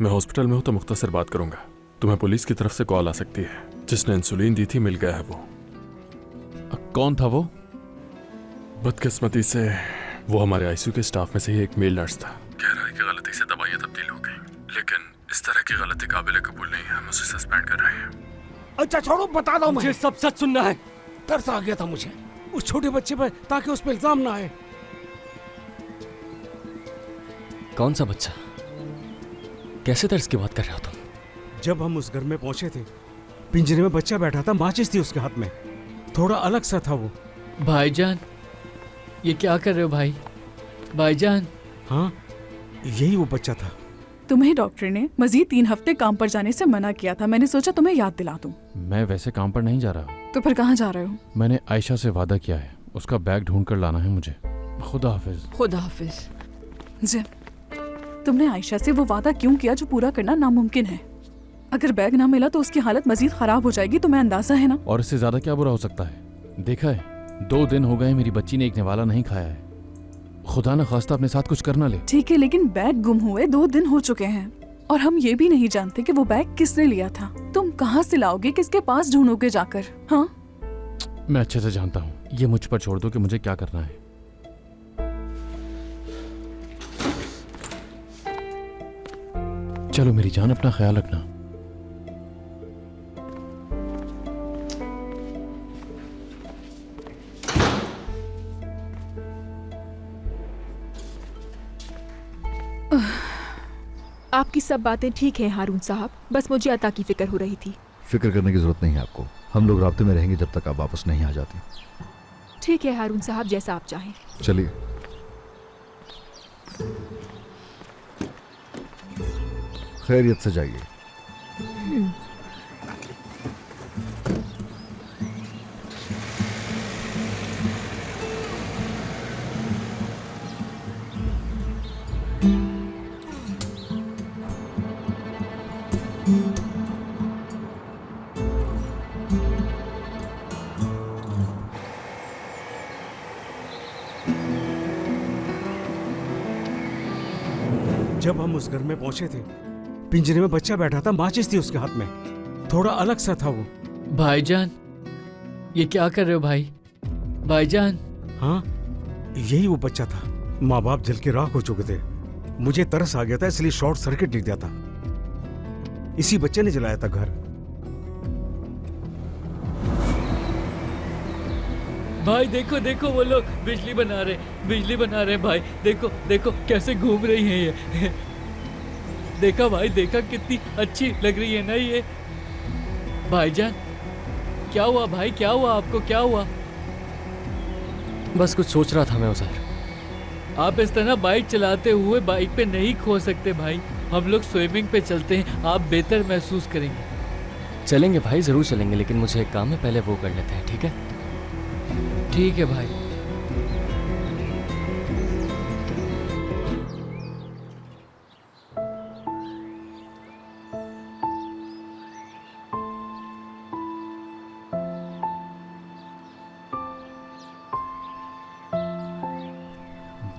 मैं हॉस्पिटल में हूँ तो मुख्तसर बात करूंगा। तुम्हें पुलिस की तरफ से कॉल आ सकती है। जिसने इंसुलिन दी थी मिल गया है वो। कौन था वो? बदकिस्मती से वो हमारे आईसीयू के स्टाफ में से ही एक मेल नर्स था। कह रहा है कि गलती से दवाइयाँ तब्दील हो गई, लेकिन इस तरह की गलती काबिल कबूल नहीं है। हम उसे सस्पेंड कर रहे हैं। अच्छा छोड़ो, बता दो, मुझे सब सच सुनना है। तरस आ गया था मुझे उस छोटे बच्चे पर, ताकि उस पर इल्जाम ना आए। कौन सा बच्चा? कैसे तरस की बात कर रहे हो तुम? जब हम उस घर में पहुंचे थे, पिंजरे में बच्चा बैठा था, माचिस थी उसके हाथ में। थोड़ा अलग सा था वो। भाईजान, ये क्या कर रहे हो भाई? भाईजान। हाँ, यही वो बच्चा था। तुम्हें डॉक्टर ने मजीद 3 हफ्ते काम पर जाने से मना किया था। मैंने सोचा तुम्हें याद दिला दूं। मैं वैसे काम पर नहीं जा रहा। तो फिर कहाँ जा रहे हो? मैंने आयशा से वादा किया है, उसका बैग ढूंढ कर लाना है मुझे। खुदा हाफिज। खुदा हाफिज। जी, तुमने आयशा से वो वादा क्यों किया जो पूरा करना नामुमकिन है? अगर बैग ना मिला तो उसकी हालत मजीद खराब हो जाएगी, तुम्हें अंदाजा है ना? और इससे ज्यादा क्या बुरा हो सकता है? देखा है, 2 दिन हो गए मेरी बच्ची ने एक निवाला नहीं खाया है। खुदा न खास्ता अपने साथ कुछ करना ले। ठीक है, लेकिन बैग गुम हुए 2 दिन हो चुके हैं और हम ये भी नहीं जानते कि वो बैग किसने लिया था। तुम कहाँ से लाओगे, किसके पास ढूंढोगे जाकर? हाँ, मैं अच्छे से जानता हूँ। ये मुझ पर छोड़ दो कि मुझे क्या करना है। चलो मेरी जान, अपना ख्याल रखना। आपकी सब बातें ठीक है हारून साहब, बस मुझे अता की फिक्र हो रही थी। फिक्र करने की जरूरत नहीं है आपको। हम लोग राब्ते में रहेंगे जब तक आप वापस नहीं आ जाती। ठीक है हारून साहब, जैसा आप चाहें। चलिए। खैरियत से जाइए। जब हम उस घर में पहुंचे थे, पिंजरे में बच्चा बैठा था, माचिस थी उसके हाथ में। थोड़ा अलग सा था वो। भाईजान, ये क्या कर रहे हो भाई? भाईजान। हाँ, यही वो बच्चा था। माँ बाप जल के राख हो चुके थे। मुझे तरस आ गया था, इसलिए शॉर्ट सर्किट लिख दिया था। इसी बच्चे ने जलाया था घर। भाई देखो देखो, वो लोग बिजली बना रहे भाई। देखो देखो कैसे घूम रही है ये। देखा भाई, देखा कितनी अच्छी लग रही है ना ये। भाईजान, क्या हुआ भाई? क्या हुआ आपको? क्या हुआ? बस कुछ सोच रहा था मैं उधर। आप इस तरह बाइक चलाते हुए बाइक पे नहीं खो सकते भाई। हम लोग स्विमिंग पे चलते हैं, आप बेहतर महसूस करेंगे। चलेंगे भाई, जरूर चलेंगे, लेकिन मुझे एक काम है, पहले वो कर लेते हैं। ठीक है? ठीक है भाई।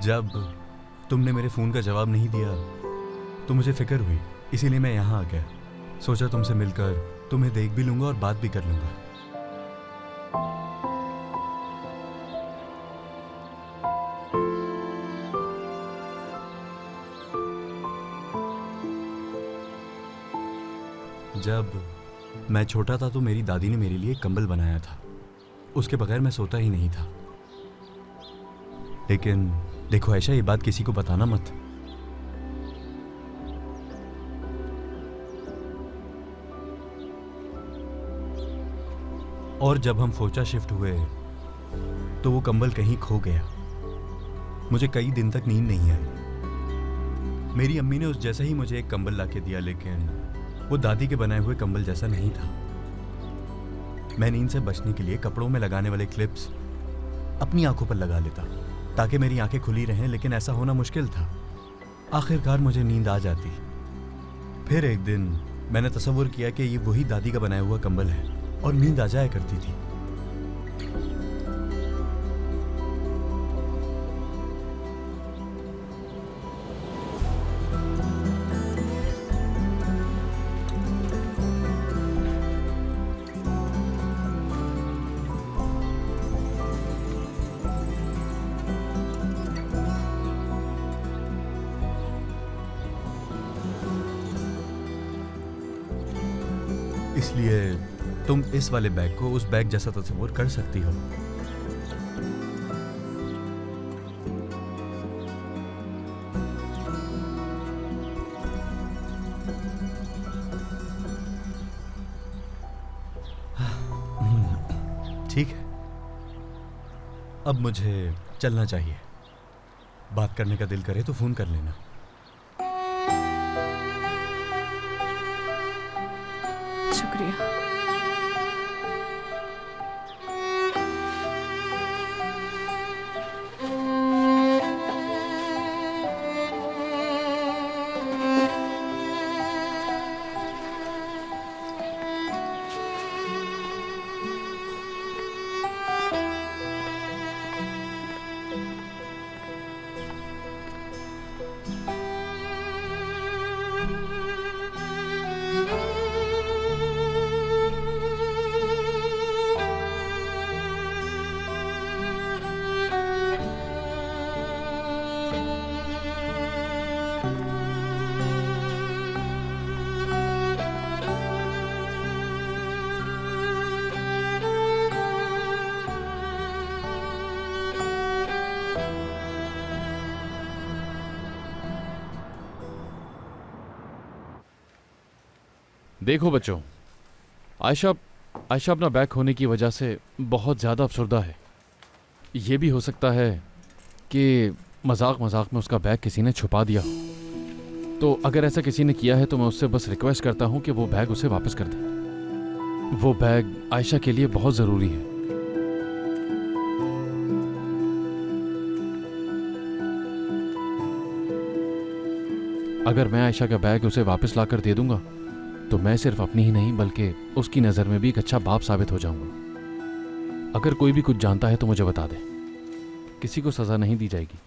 जब तुमने मेरे फ़ोन का जवाब नहीं दिया तो मुझे फिक्र हुई, इसीलिए मैं यहाँ आ गया। सोचा तुमसे मिलकर तुम्हें देख भी लूँगा और बात भी कर लूँगा। जब मैं छोटा था तो मेरी दादी ने मेरे लिए कंबल बनाया था। उसके बगैर मैं सोता ही नहीं था। लेकिन देखो आयशा, ये बात किसी को बताना मत। और जब हम फोचा शिफ्ट हुए तो वो कंबल कहीं खो गया। मुझे कई दिन तक नींद नहीं आई। मेरी अम्मी ने उस जैसा ही मुझे एक कंबल लाके दिया, लेकिन वो दादी के बनाए हुए कंबल जैसा नहीं था। मैं नींद से बचने के लिए कपड़ों में लगाने वाले क्लिप्स अपनी आंखों पर लगा लेता ताकि मेरी आंखें खुली रहें, लेकिन ऐसा होना मुश्किल था। आखिरकार मुझे नींद आ जाती। फिर एक दिन मैंने तसव्वुर किया कि ये वही दादी का बनाया हुआ कंबल है और नींद आ जाया करती थी। इसलिए तुम इस वाले बैग को उस बैग जैसा तस्वीर कर सकती हो। ठीक है, अब मुझे चलना चाहिए। बात करने का दिल करे तो फोन कर लेना। शुक्रिया। देखो बच्चों, आयशा अपना बैग खोने की वजह से बहुत ज़्यादा अफसरदा है। ये भी हो सकता है कि मजाक में उसका बैग किसी ने छुपा दिया हो। तो अगर ऐसा किसी ने किया है तो मैं उससे बस रिक्वेस्ट करता हूँ कि वो बैग उसे वापस कर दे। वो बैग आयशा के लिए बहुत ज़रूरी है। अगर मैं आयशा का बैग उसे वापस लाकर दे दूंगा तो मैं सिर्फ अपनी ही नहीं बल्कि उसकी नज़र में भी एक अच्छा बाप साबित हो जाऊंगा। अगर कोई भी कुछ जानता है तो मुझे बता दे, किसी को सज़ा नहीं दी जाएगी।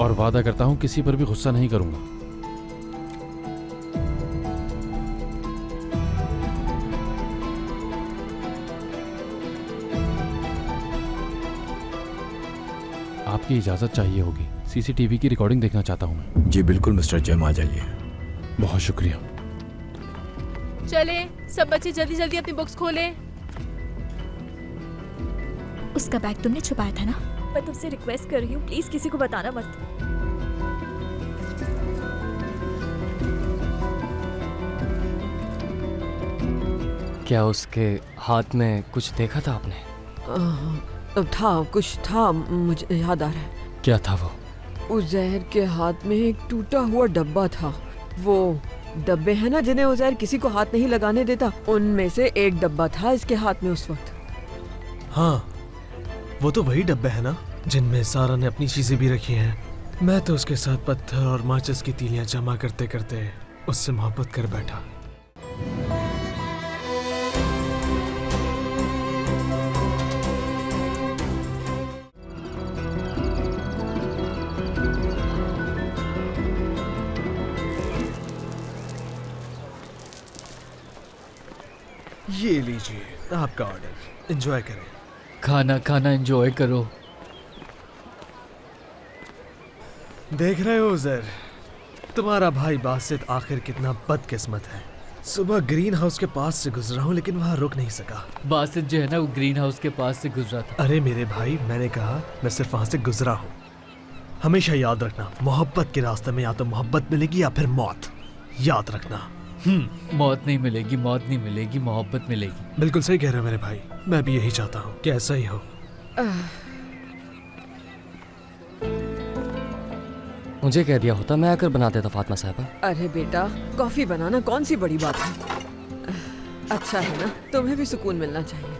और वादा करता हूं किसी पर भी गुस्सा नहीं करूंगा। आपकी इजाज़त चाहिए होगी, सीसीटीवी की रिकॉर्डिंग देखना चाहता हूं मैं। जी बिल्कुल मिस्टर जैम, आ जाइए। बहुत शुक्रिया। चले सब बच्चे जल्दी जल्दी अपनी बुक्स खोले। उसका बैग तुमने छुपाया था ना? मैं तुमसे रिक्वेस्ट कर रही हूँ, प्लीज किसी को बताना मत। क्या उसके हाथ में कुछ देखा था आपने? कुछ था, मुझे याद आ रहा है। क्या था वो? उज़ैर के हाथ में एक टूटा हुआ डब्बा था। वो डब्बे हैं ना जिन्हें उज़ैर किसी को हाथ नहीं लगाने देता, उनमें से एक डब्बा था इसके हाथ में उस वक्त। हाँ, वो तो वही डब्बे हैं ना जिनमें सारा ने अपनी चीजें भी रखी हैं। मैं तो उसके साथ पत्थर और माचिस की तीलियां जमा करते करते उससे मोहब्बत कर बैठा। ये लीजिए आपका ऑर्डर, एंजॉय करें। खाना एंजॉय करो। देख रहे हो उज़ैर, तुम्हारा भाई बासित आखिर कितना बदकिस्मत है। सुबह ग्रीन हाउस के पास से गुजरा हूँ लेकिन वहाँ रुक नहीं सका। बासित जो है ना वो ग्रीन हाउस के पास से गुजरा था। अरे मेरे भाई, मैंने कहा मैं सिर्फ वहाँ से गुजरा हूँ। हमेशा याद रखना, मोहब्बत के रास्ते में या तो मोहब्बत मिलेगी या फिर मौत। याद रखना। मौत नहीं मिलेगी, मौत नहीं मिलेगी, मोहब्बत मिलेगी। बिल्कुल सही कह रहे हो मेरे भाई, मैं भी यही चाहता हूँ कि ऐसा ही हो। मुझे कह दिया होता, मैं आकर बना देता फातिमा साहबा। अरे बेटा, कॉफी बनाना कौन सी बड़ी बात है। अच्छा है ना, तुम्हें भी सुकून मिलना चाहिए।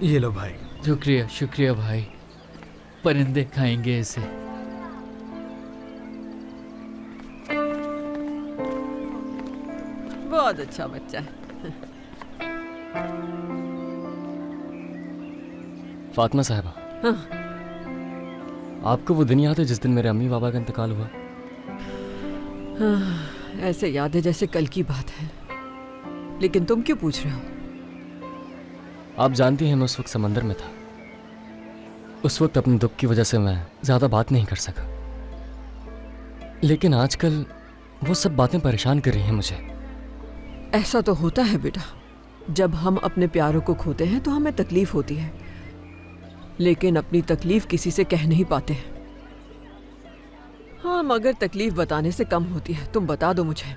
ये लो भाई। शुक्रिया शुक्रिया भाई, परिंदे खाएंगे इसे। बहुत अच्छा बच्चा है। फातिमा साहबा, हाँ। आपको वो दिन याद है जिस दिन मेरे अम्मी बाबा का इंतकाल हुआ? हाँ, ऐसे याद है जैसे कल की बात है। लेकिन तुम क्यों पूछ रहे हो? आप जानती हैं मैं उस वक्त समंदर में था। उस वक्त अपने दुख की वजह से मैं ज़्यादा बात नहीं कर सका, लेकिन आजकल वो सब बातें परेशान कर रही हैं मुझे। ऐसा तो होता है बेटा, जब हम अपने प्यारों को खोते हैं तो हमें तकलीफ होती है, लेकिन अपनी तकलीफ किसी से कह नहीं पाते हैं। हाँ, मगर तकलीफ बताने से कम होती है। तुम बता दो मुझे।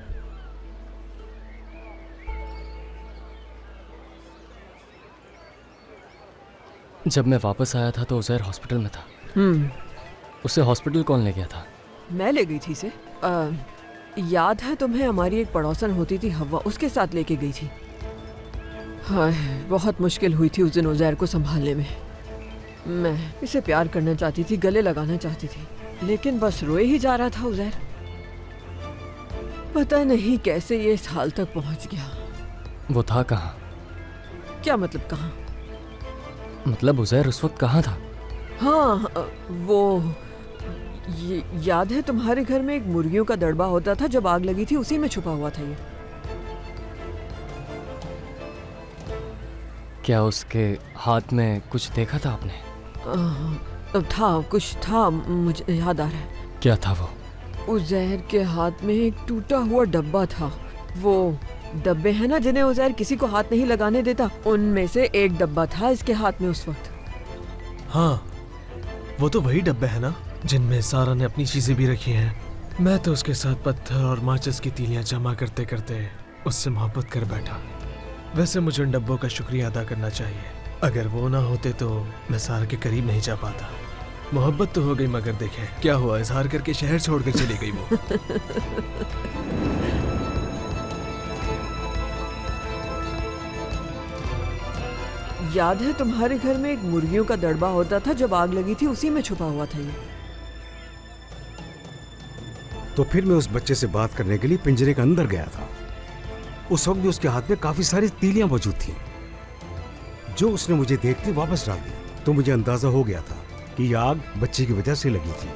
जब मैं वापस आया था तो उज़ैर हॉस्पिटल में था। उसे हॉस्पिटल कौन ले गया था? मैं ले गई थी इसे। याद है तुम्हें, हमारी एक पड़ोसन होती थी हवा, उसके साथ लेके गई थी। हाय, बहुत मुश्किल हुई थी उस दिन उज़ैर को संभालने में। मैं इसे प्यार करना चाहती थी, गले लगाना चाहती थी, लेकिन बस रोए ही जा रहा था उज़ैर। पता नहीं कैसे ये इस हाल तक पहुंच गया। वो था कहाँ? क्या मतलब कहाँ? मतलब उज़ैर उस वक्त कहाँ था? हाँ, वो याद है तुम्हारे घर में एक मुर्गियों का दड़बा होता था, जब आग लगी थी उसी में छुपा हुआ था ये। क्या उसके हाथ में कुछ देखा था आपने? था, कुछ था, मुझे याद आ रहा है। क्या था वो? उज़ैर के हाथ में एक टूटा हुआ डब्बा था। वो डब्बे हैं ना जिन्हें उज़ैर किसी को हाथ नहीं लगाने देता, उनमें से एक डब्बा था इसके हाथ में उस वक्त। हाँ, वो तो वही डब्बे हैं ना जिनमें सारा ने अपनी चीजें भी रखी हैं। मैं तो उसके साथ पत्थर और माचिस की तीलियां जमा करते करते उससे मोहब्बत कर बैठा। वैसे मुझे उन डब्बों का शुक्रिया अदा करना चाहिए। अगर वो ना होते तो मैं सारा के करीब नहीं जा पाता। मोहब्बत तो हो गई, मगर देखें क्या हुआ, इजहार करके शहर छोड़कर चली गई वो। याद है तुम्हारे घर में एक मुर्गियों का दड़बा होता था, जब आग लगी थी उसी में छुपा हुआ था ये। तो फिर मैं उस बच्चे से बात करने के लिए पिंजरे के अंदर गया था। उस वक्त भी उसके हाथ में काफी सारी तीलियां मौजूद थी, जो उसने मुझे देखते वापस डाल दी। तो मुझे अंदाजा हो गया था कि यह आग बच्चे की वजह से लगी थी।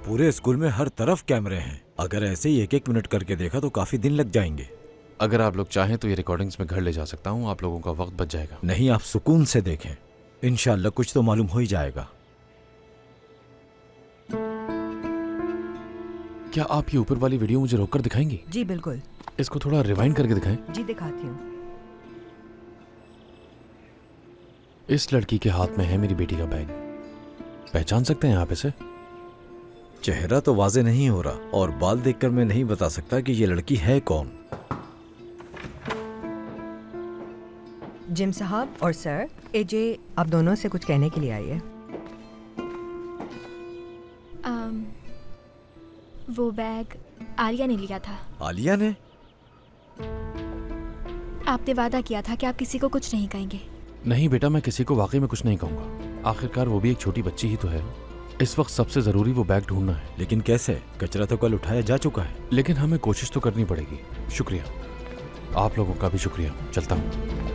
पूरे स्कूल में हर तरफ कैमरे हैं। अगर ऐसे ही एक एक मिनट करके देखा तो काफी दिन लग जाएंगे। अगर आप लोग चाहें तो ये रिकॉर्डिंग्स में घर ले जा सकता हूँ, आप लोगों का वक्त बच जाएगा। नहीं, आप सुकून से देखें, इंशाल्लाह कुछ तो मालूम हो ही जाएगा। क्या आप ये ऊपर वाली वीडियो मुझे रोककर दिखाएंगी? जी बिल्कुल। इसको थोड़ा रिवाइंड करके दिखाएं। जी दिखाती हूँ। इस लड़की के हाथ में है मेरी बेटी का बैग। पहचान सकते हैं आप इसे? चेहरा तो वाजे नहीं हो रहा और बाल देखकर मैं नहीं बता सकता कि ये लड़की है कौन। जिम साहब और सर, एजे आप दोनों से कुछ कहने के लिए आई है। वो बैग आलिया ने लिया था। आलिया ने? आपने वादा किया था कि आप किसी को कुछ नहीं कहेंगे। नहीं बेटा, मैं किसी को वाकई में कुछ नहीं कहूँगा। आखिरकार वो भी एक छोटी बच्ची ही तो है। इस वक्त सबसे ज़रूरी वो बैग ढूंढना है। लेकिन कैसे? कचरा तो कल उठाया जा चुका है। लेकिन हमें कोशिश तो करनी पड़ेगी। शुक्रिया, आप लोगों का भी शुक्रिया। चलता हूँ।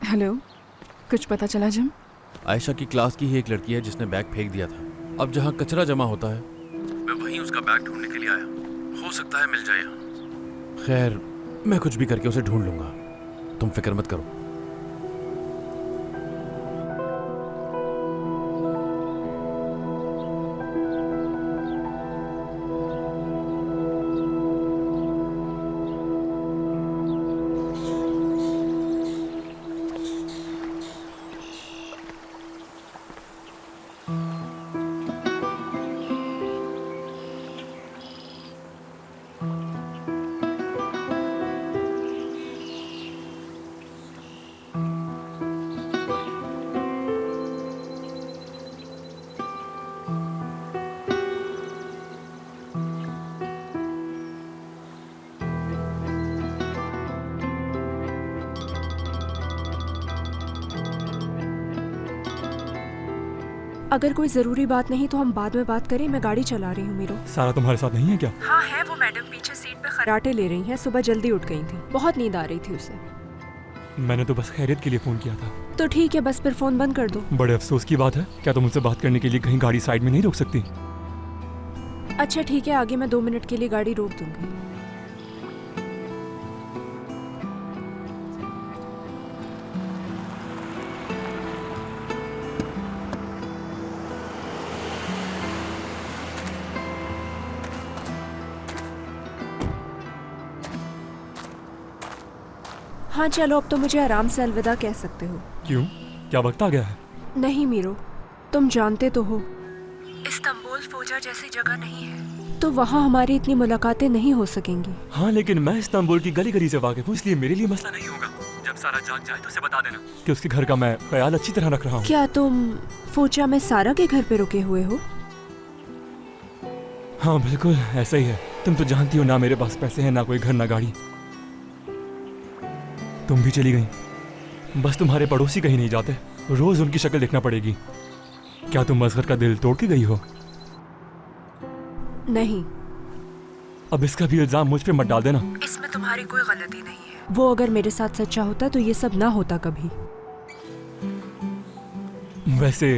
हेलो, कुछ पता चला जिम? आयशा की क्लास की ही एक लड़की है जिसने बैग फेंक दिया था। अब जहाँ कचरा जमा होता है, मैं वहीं उसका बैग ढूंढने के लिए आया। हो सकता है मिल जाए यहाँ। खैर, मैं कुछ भी करके उसे ढूंढ लूंगा, तुम फिक्र मत करो। अगर कोई जरूरी बात नहीं तो हम बाद में बात करें। मैं गाड़ी चला रही हूँ मीरो। सारा तुम्हारे साथ नहीं है क्या? हाँ है, वो मैडम पीछे सीट पे खराटे ले रही हैं। सुबह जल्दी उठ गई थी, बहुत नींद आ रही थी उसे। मैंने तो बस खैरियत के लिए फ़ोन किया था। तो ठीक है, बस फिर फ़ोन बंद कर दो। बड़े अफसोस की बात है, क्या तुम मुझसे बात करने के लिए कहीं गाड़ी साइड में नहीं रोक सकती? अच्छा ठीक है, आगे मैं 2 मिनट के लिए गाड़ी रोक दूंगी। हाँ चलो, अब तो मुझे आराम से अलविदा कह सकते हो। क्यों, क्या वक्त आ गया है? नहीं मीरो, तुम जानते तो हो इस्तांबुल फौजा जैसी जगह नहीं है, तो वहाँ हमारी इतनी मुलाकातें नहीं हो सकेंगी। हाँ लेकिन मैं इस्तांबुल की गली गली से वाकिफ हूँ, इसलिए मेरे लिए मसला नहीं होगा। जब सारा जाग जाए तो उसे बता देना कि उसके घर का मैं ख्याल अच्छी तरह रख रहा हूँ। क्या तुम फौजा में सारा के घर पे रुके हुए हो? हाँ बिल्कुल ऐसा ही है। तुम तो जानती हो ना मेरे पास पैसे हैं, ना कोई घर ना गाड़ी। तुम भी चली गई, बस तुम्हारे पड़ोसी कहीं नहीं जाते, रोज उनकी शक्ल देखना पड़ेगी। क्या तुम असगर का दिल तोड़ के गई हो? नहीं। अब इसका भी इल्जाम मुझ पे मत डाल देना। इसमें तुम्हारी कोई गलती नहीं है। वो अगर मेरे साथ सच्चा होता तो ये सब ना होता कभी। वैसे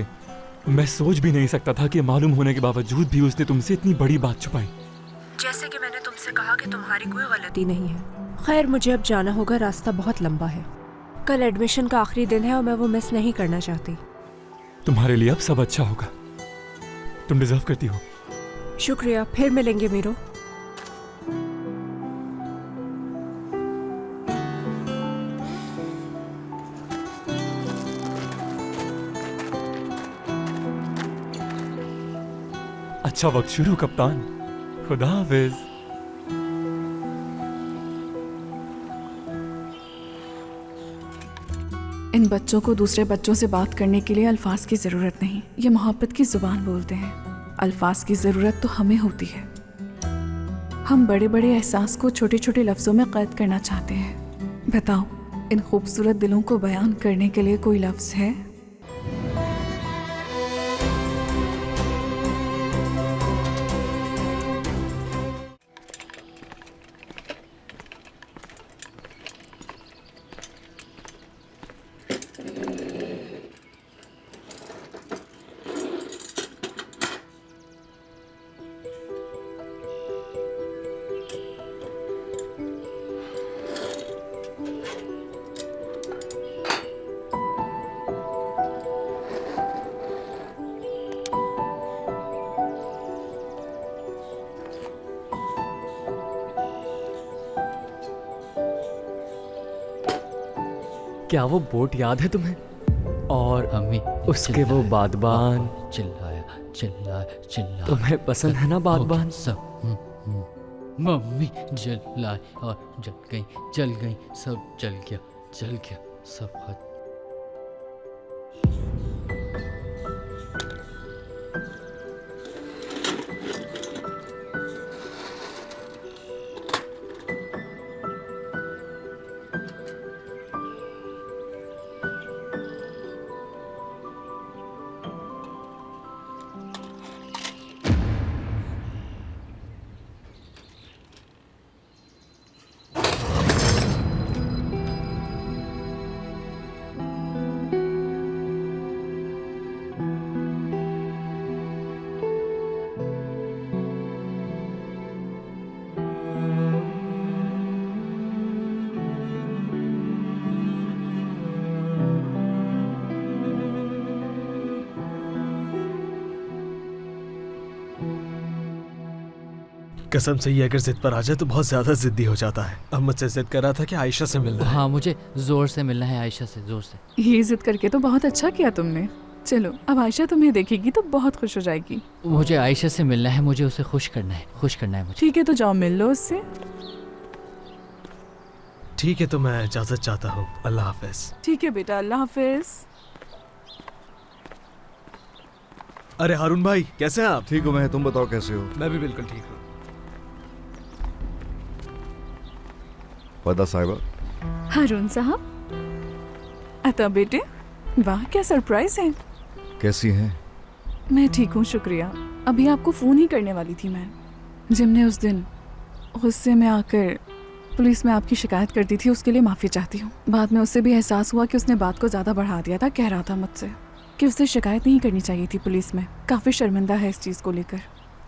मैं सोच भी नहीं सकता था कि मालूम होने के बावजूद भी उसने तुमसे इतनी बड़ी बात छुपाई। जैसे कि मैंने तुमसे कहा कि तुम्हारी कोई गलती नहीं है। खैर मुझे अब जाना होगा, रास्ता बहुत लंबा है। कल एडमिशन का आखिरी दिन है और मैं वो मिस नहीं करना चाहती। तुम्हारे लिए अब सब अच्छा होगा, तुम डिजर्व करती हो। शुक्रिया, फिर मिलेंगे मीरो। अच्छा वक्त शुरू कप्तान, खुदा हाफिज। इन बच्चों को दूसरे बच्चों से बात करने के लिए अल्फाज की ज़रूरत नहीं, ये मोहब्बत की ज़ुबान बोलते हैं। अल्फाज की ज़रूरत तो हमें होती है। हम बड़े बड़े एहसास को छोटे छोटे लफ्ज़ों में कैद करना चाहते हैं। बताओ, इन खूबसूरत दिलों को बयान करने के लिए कोई लफ्ज़ है? क्या वो बोट याद है तुम्हें? और हमें उसके वो बादबान। चिल्लाया चिल्लाया चिल्लाया। तुम्हें पसंद है ना बादबान? सब मम्मी जलाई और जल गई सब जल गया सब खत्म। कसम से ये अगर जिद पर आ जाए तो बहुत ज्यादा जिद्दी हो जाता है। अब मुझसे जिद कर रहा था कि आयशा से मिलना है। हाँ मुझे जोर से मिलना है आयशा से, जोर से। ये जिद करके तो बहुत अच्छा किया तुमने। चलो अब आयशा तुम्हें देखेगी तो बहुत खुश हो जाएगी। मुझे आयशा से मिलना है, मुझे उसे खुश करना है मुझे। ठीक है तो जाओ मिल लो उससे। ठीक है तो मैं इजाजत चाहता हूँ, अल्लाह हाफिज। ठीक है बेटा, अल्लाह हाफिज। अरे हारून भाई कैसे हैं आप? ठीक हो मैं, तुम बताओ कैसे हो? मैं भी बिल्कुल ठीक हूँ। वदा साहिबा। हारून साहब। अता बेटे, वाह क्या सरप्राइज है। कैसी हैं? मैं ठीक हूँ शुक्रिया। अभी आपको फ़ोन ही करने वाली थी मैं। जिम ने उस दिन गुस्से में आकर पुलिस में आपकी शिकायत कर दी थी, उसके लिए माफ़ी चाहती हूँ। बाद में उससे भी एहसास हुआ कि उसने बात को ज़्यादा बढ़ा दिया था। कह रहा था मुझसे कि उसे शिकायत नहीं करनी चाहिए थी पुलिस में। काफ़ी शर्मिंदा है इस चीज़ को लेकर।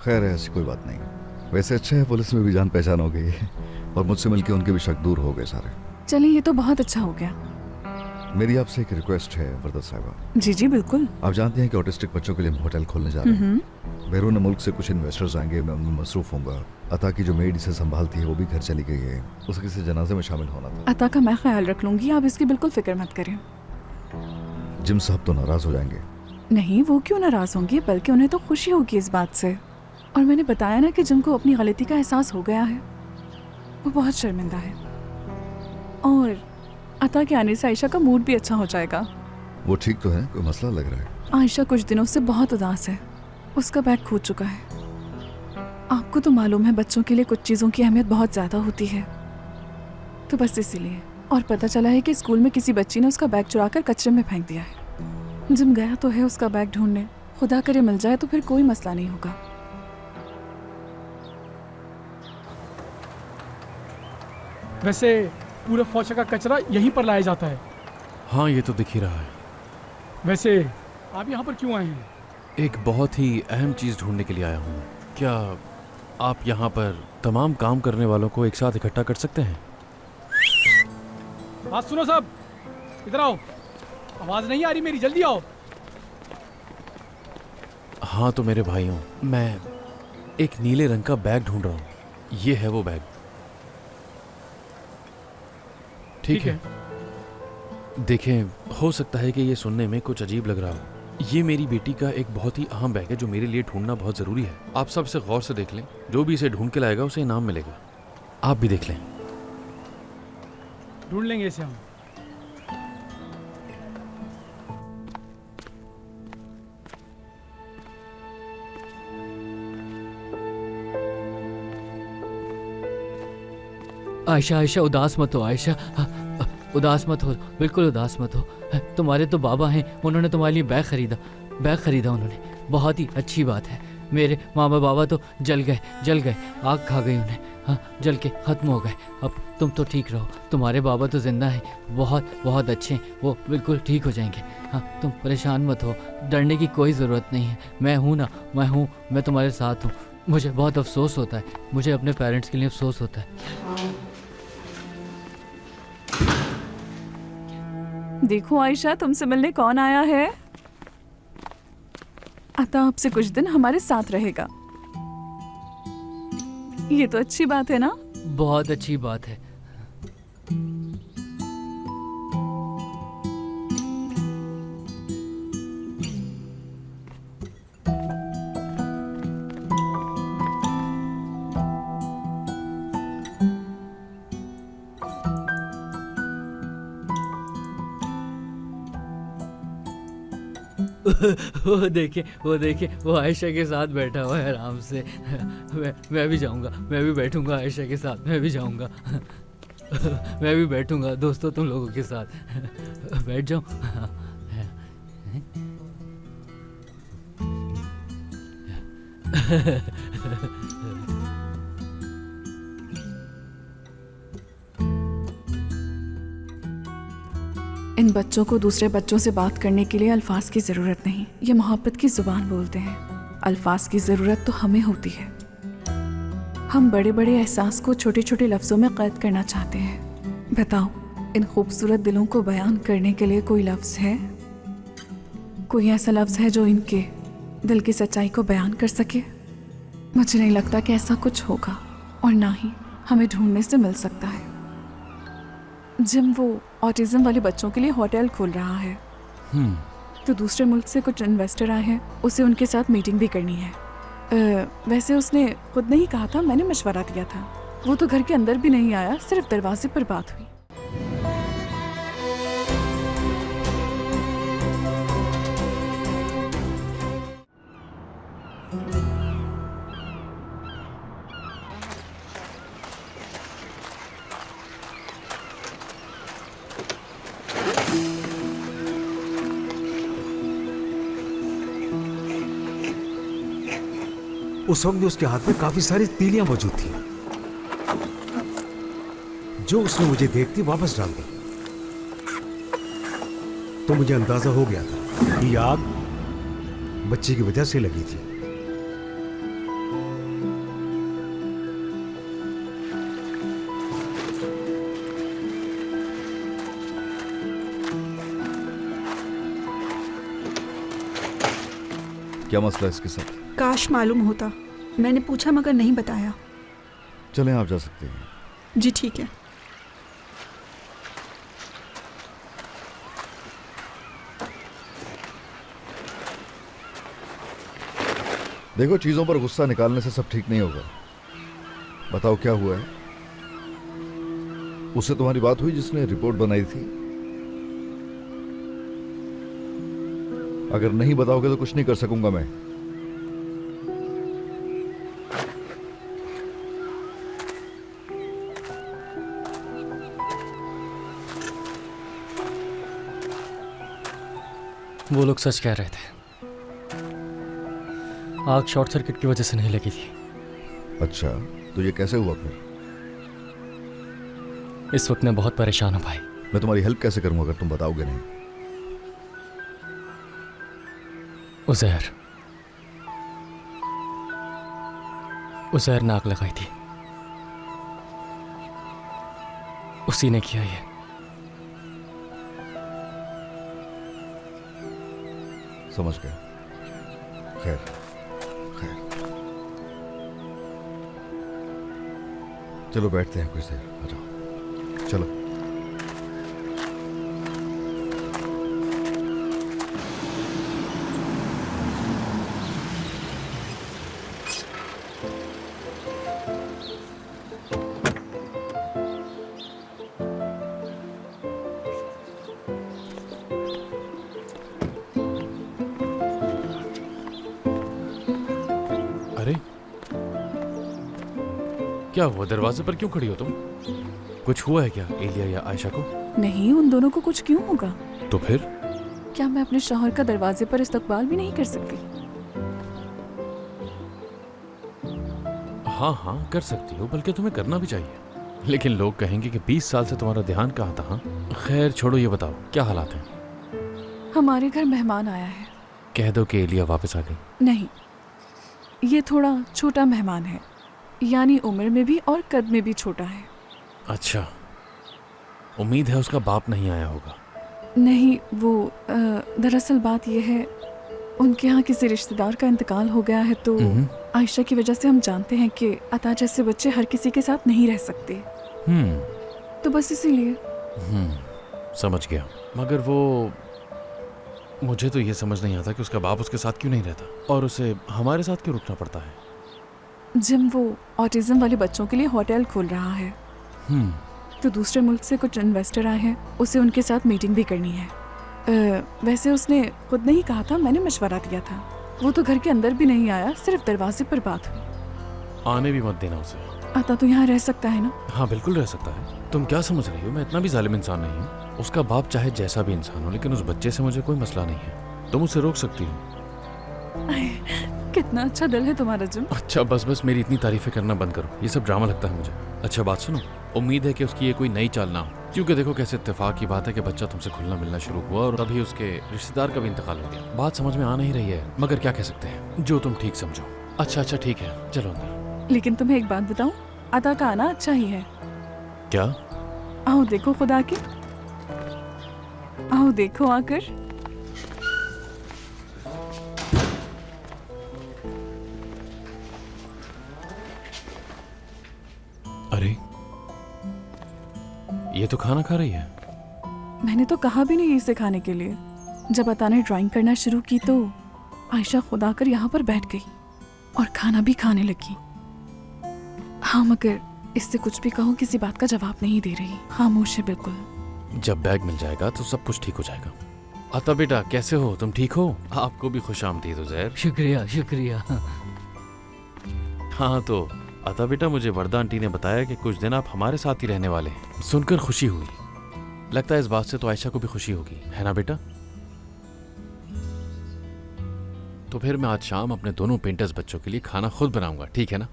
खैर है, ऐसी कोई बात नहीं। वैसे अच्छा है पुलिस में भी जान पहचान हो गई है और मुझसे मिलके उनके भी शक दूर हो गए सारे। चलिए, ये तो बहुत अच्छा हो गया। मेरी आपसे एक रिक्वेस्ट है वरदा साहिबा। जी जी बिल्कुल। आप जानते हैं कि ऑटिस्टिक बच्चों के लिए हम होटल खोलने जा रहे हैं। बैरून मुल्क से कुछ इन्वेस्टर्स आएंगे, मैं उनमें मसरूफ होऊंगा। अता की जो मेड इसे संभालती है वो भी घर चली गई है, उसे किसी जनाजे में शामिल होना था। अता का मैं ख्याल रख लूंगी, आप इसकी बिल्कुल फिक्र मत करें। जिम साहब तो नाराज हो जाएंगे। नहीं, वो क्यों नाराज होंगे, बल्कि उन्हें तो खुशी होगी इस बात से। और मैंने बताया ना कि जिम को अपनी गलती का एहसास हो गया है। वो बहुत शर्मिंदा है और अता के आने से आयशा का मूड भी अच्छा हो जाएगा। वो ठीक तो है, कोई मसला लग रहा है? आयशा कुछ दिनों से बहुत उदास है। उसका बैग खो चुका है। आपको तो मालूम है बच्चों के लिए कुछ चीज़ों की अहमियत बहुत ज़्यादा होती है, तो बस इसीलिए। और पता चला है कि स्कूल में किसी बच्ची ने उसका बैग चुराकर कचरे में फेंक दिया है। जिम गया तो है उसका बैग ढूंढने, खुदा करे मिल जाए तो फिर कोई मसला नहीं होगा। वैसे पूरा फौशा का कचरा यहीं पर लाया जाता है? हाँ, ये तो दिख ही रहा है। वैसे आप यहाँ पर क्यों आए हैं? एक बहुत ही अहम चीज़ ढूंढने के लिए आया हूँ। क्या आप यहाँ पर तमाम काम करने वालों को एक साथ इकट्ठा कर सकते हैं? बात सुनो सब, इधर आओ। आवाज़ नहीं आ रही मेरी, जल्दी आओ। हाँ तो मेरे भाइयों, मैं एक नीले रंग का बैग ढूंढ रहा हूँ। ये है वो बैग। ठीक है। देखें, हो सकता है कि ये सुनने में कुछ अजीब लग रहा हो। ये मेरी बेटी का एक बहुत ही अहम बैग है जो मेरे लिए ढूंढना बहुत ज़रूरी है। आप सब इसे गौर से देख लें। जो भी इसे ढूंढ के लाएगा उसे इनाम मिलेगा। आप भी देख लें। ढूंढ लेंगे इसे हम। आयशा, आयशा उदास मत हो। आयशा उदास मत हो, बिल्कुल उदास मत हो। तुम्हारे तो बाबा हैं, उन्होंने तुम्हारे लिए बैग खरीदा उन्होंने। बहुत ही अच्छी बात है। मेरे मामा बाबा तो जल गए, आग खा गई उन्हें। हाँ, जल के ख़त्म हो गए। अब तुम तो ठीक रहो। तुम्हारे बाबा तो जिंदा हैं, बहुत अच्छे हैं, वो बिल्कुल ठीक हो जाएंगे। हाँ, तुम परेशान मत हो, डरने की कोई ज़रूरत नहीं है। मैं हूँ ना, मैं तुम्हारे साथ हूँ। मुझे बहुत अफसोस होता है, मुझे अपने पेरेंट्स के लिए अफसोस होता है। देखो आयशा, तुमसे मिलने कौन आया है। अता आपसे कुछ दिन हमारे साथ रहेगा। ये तो अच्छी बात है ना? बहुत अच्छी बात है। वो देखे वो आयशा के साथ बैठा हुआ है आराम से। मैं भी जाऊंगा, मैं भी बैठूंगा आयशा के साथ, मैं भी जाऊंगा। मैं भी बैठूंगा दोस्तों तुम लोगों के साथ। बैठ जाओ। इन बच्चों को दूसरे बच्चों से बात करने के लिए अल्फाज की ज़रूरत नहीं। ये मोहब्बत की ज़ुबान बोलते हैं। अल्फाज की ज़रूरत तो हमें होती है। हम बड़े बड़े एहसास को छोटे छोटे लफ्ज़ों में कैद करना चाहते हैं। बताओ, इन खूबसूरत दिलों को बयान करने के लिए कोई लफ्ज़ है? कोई ऐसा लफ्ज़ है जो इनके दिल की सच्चाई को बयान कर सके? मुझे नहीं लगता कि ऐसा कुछ होगा, और ना ही हमें ढूंढने से मिल सकता है। जिम वो ऑटिज्म वाले बच्चों के लिए होटल खोल रहा है। तो दूसरे मुल्क से कुछ इन्वेस्टर आए हैं, उसे उनके साथ मीटिंग भी करनी है। वैसे उसने खुद नहीं कहा था, मैंने मशवरा दिया था। वो तो घर के अंदर भी नहीं आया, सिर्फ दरवाजे पर बात हुई। उस वक्त भी उसके हाथ में काफी सारी तीलियां मौजूद थी। जो उसने मुझे देखती वापस डाल दी। तो मुझे अंदाजा हो गया था कि आग बच्चे की वजह से लगी थी। क्या मसला है इसके साथ? काश मालूम होता, मैंने पूछा मगर नहीं बताया। चलें, आप जा सकते हैं। जी ठीक है। देखो, चीजों पर गुस्सा निकालने से सब ठीक नहीं होगा। बताओ क्या हुआ है? उससे तुम्हारी बात हुई जिसने रिपोर्ट बनाई थी? अगर नहीं बताओगे तो कुछ नहीं कर सकूंगा मैं। वो लोग सच कह रहे थे, आग शॉर्ट सर्किट की वजह से नहीं लगी थी। अच्छा, तो ये कैसे हुआ फिर? इस वक्त मैं बहुत परेशान हूं भाई। मैं तुम्हारी हेल्प कैसे करूंगा अगर तुम बताओगे नहीं? उज़ैर ने आग लगाई थी, उसी ने किया ये। समझ गया। खैर खैर, चलो बैठते हैं कुछ देर। आ जाओ, चलो। अरे क्या हुआ? दरवाजे पर क्यों खड़ी हो तुम? कुछ हुआ है क्या एलिया या आयशा को? नहीं, उन दोनों को कुछ क्यों होगा? तो फिर? क्या मैं अपने शौहर का दरवाजे पर इस्तकबाल भी नहीं कर सकती? हाँ हाँ कर सकती हो, बल्कि तुम्हें करना भी चाहिए। लेकिन लोग कहेंगे कि 20 साल से तुम्हारा ध्यान कहाँ था। हाँ खैर छोड़ो, ये बताओ क्या हालात हैं? हमारे घर मेहमान आया है। कह दो कि एलिया वापस आ गई। नहीं, ये थोड़ा छोटा मेहमान है, यानी उम्र में भी और कद में भी छोटा है। अच्छा, उम्मीद है उसका बाप नहीं आया होगा। नहीं, वो दरअसल बात यह है, उनके यहाँ किसी रिश्तेदार का इंतकाल हो गया है, तो आयशा की वजह से हम जानते हैं कि अता जैसे बच्चे हर किसी के साथ नहीं रह सकते। तो बस इसीलिए। समझ गया। मगर वो, मुझे तो ये समझ नहीं आता कि उसका बाप उसके साथ क्यों नहीं रहता और उसे हमारे साथ क्यों रुकना पड़ता है। जिम वो ऑटिज्म वाले बच्चों के लिए होटल खोल रहा है, तो दूसरे मुल्क से कुछ इन्वेस्टर आए हैं, उसे उनके साथ मीटिंग भी करनी है। वैसे उसने खुद नहीं कहा था, मैंने मशवरा दिया था। वो तो घर के अंदर भी नहीं आया, सिर्फ दरवाजे पर बात हुई। आने भी मत देना उसे। आता तो यहाँ रह सकता है ना? हाँ बिल्कुल रह सकता है। तुम क्या समझ रही हो? मैं इतना भी जालिम इंसान नहीं हूँ। उसका बाप चाहे जैसा भी इंसान हो, लेकिन उस बच्चे से मुझे कोई मसला नहीं है। तुम उसे रोक सकती हो। कितना अच्छा दिल है तुम्हारा जिम। अच्छा बस बस मेरी इतनी तारीफें करना बंद करो, ये सब ड्रामा लगता है मुझे। अच्छा बात सुनो, उम्मीद है कि उसकी ये कोई नई चाल ना हो, क्योंकि देखो कैसे इत्तेफाक की बात है कि बच्चा तुमसे खुलना मिलना शुरू हुआ और तभी उसके रिश्तेदार का भी इंतकाल हो गया। बात समझ में आ नहीं रही है, मगर क्या कह सकते हैं, जो तुम ठीक समझो। अच्छा ठीक है, चलो अंदर। लेकिन तुम्हें एक बात बताऊं, अता का आना अच्छा ही है। क्या? आओ देखो खुदा के, आओ देखो आकर। अरे ये तो खाना खा रही है। मैंने तो कहा भी नहीं इसे खाने के लिए। जब अता ने ड्राइंग करना शुरू की तो आयशा खुद आकर यहाँ पर बैठ गई और खाना भी खाने लगी। हाँ मगर इससे कुछ भी कहो किसी बात का जवाब नहीं दे रही, खामोश है बिल्कुल। जब बैग मिल जाएगा तो सब कुछ ठीक हो जाएगा। अता बेटा कैसे हो तुम? ठीक हो? आपको भी खुशामदीद उज़ैर। शुक्रिया शुक्रिया। हाँ तो अता बेटा, मुझे वर्दा आंटी ने बताया कि कुछ दिन आप हमारे साथ ही रहने वाले हैं। सुनकर खुशी हुई। लगता है इस बात से तो आयशा को भी खुशी होगी, है ना बेटा? तो फिर मैं आज शाम अपने दोनों पेंटर्स बच्चों के लिए खाना खुद बनाऊंगा, ठीक है ना?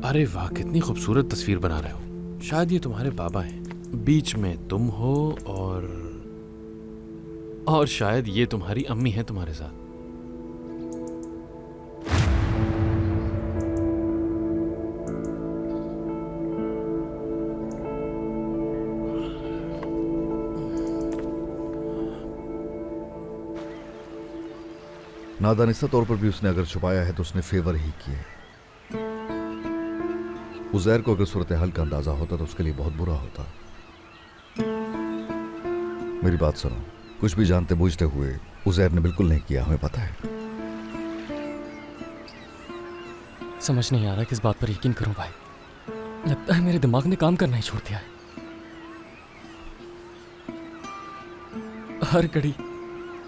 अरे वाह, कितनी खूबसूरत तस्वीर बना रहे हो। शायद ये तुम्हारे बाबा हैं। बीच में तुम हो और शायद ये तुम्हारी अम्मी है तुम्हारे साथ। नादानिस्ता तौर पर भी उसने अगर छुपाया है तो उसने फेवर ही किए। उजैर को अगर सूरत हाल का अंदाजा होता तो उसके लिए बहुत बुरा होता। मेरी बात सुनो, कुछ भी जानते बूझते हुए उजैर ने बिल्कुल नहीं किया, हमें पता है। समझ नहीं आ रहा किस बात पर यकीन करूं भाई। लगता है मेरे दिमाग ने काम करना ही छोड़ दिया है। हर घड़ी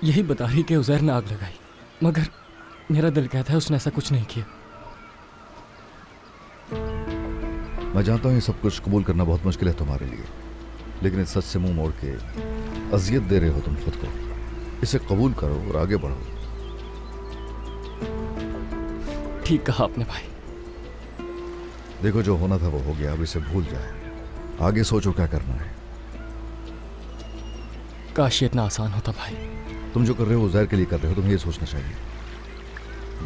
यही बता रही कि उजैर ने आग लगाई, मगर मेरा दिल कहता है उसने ऐसा कुछ नहीं किया। मैं जानता हूं ये सब कुछ कबूल करना बहुत मुश्किल है तुम्हारे लिए, लेकिन इस सच से मुंह मोड़ के अजियत दे रहे हो तुम खुद को। इसे कबूल करो और आगे बढ़ो। ठीक कहा आपने भाई। देखो, जो होना था वो हो गया, अब इसे भूल जाए। आगे सोचो क्या करना है। काश ये इतना आसान होता भाई। तुम जो कर रहे हो उजैर के लिए कर रहे हो, तुम्हें ये सोचना चाहिए।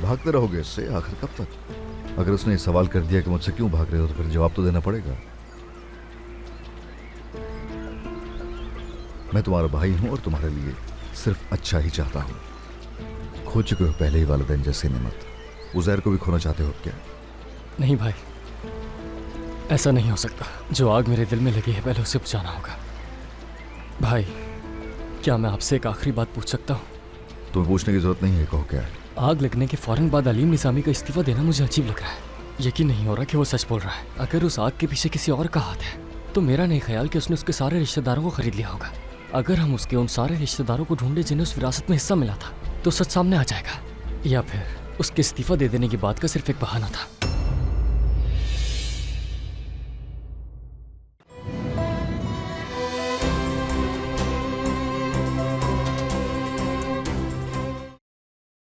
भागते रहोगे इससे आखिर कब तक? अगर उसने ये सवाल कर दिया कि मुझसे क्यों भाग रहे हो, तो फिर जवाब तो देना पड़ेगा। मैं तुम्हारा भाई हूं और तुम्हारे लिए सिर्फ अच्छा ही चाहता हूं। खो चुके हो पहले ही वालिदैन जैसे नेमत, उजैर को भी खोना चाहते हो क्या? नहीं भाई, ऐसा नहीं हो सकता। जो आग मेरे दिल में लगी है पहले उसे बुझाना होगा। भाई, क्या मैं आपसे एक आखिरी बात पूछ सकता हूँ? तुम्हें पूछने की जरूरत नहीं है, कहो क्या है। आग लगने के फौरन बाद अलीम निसामी का इस्तीफा देना मुझे अजीब लग रहा है। यकीन नहीं हो रहा कि वो सच बोल रहा है। अगर उस आग के पीछे किसी और का हाथ है तो मेरा नहीं ख्याल कि उसने उसके सारे रिश्तेदारों को खरीद लिया होगा। अगर हम उसके उन सारे रिश्तेदारों को ढूंढे जिन्हें उस विरासत में हिस्सा मिला था तो सच सामने आ जाएगा, या फिर उसके इस्तीफा दे देने की बात का सिर्फ एक बहाना था।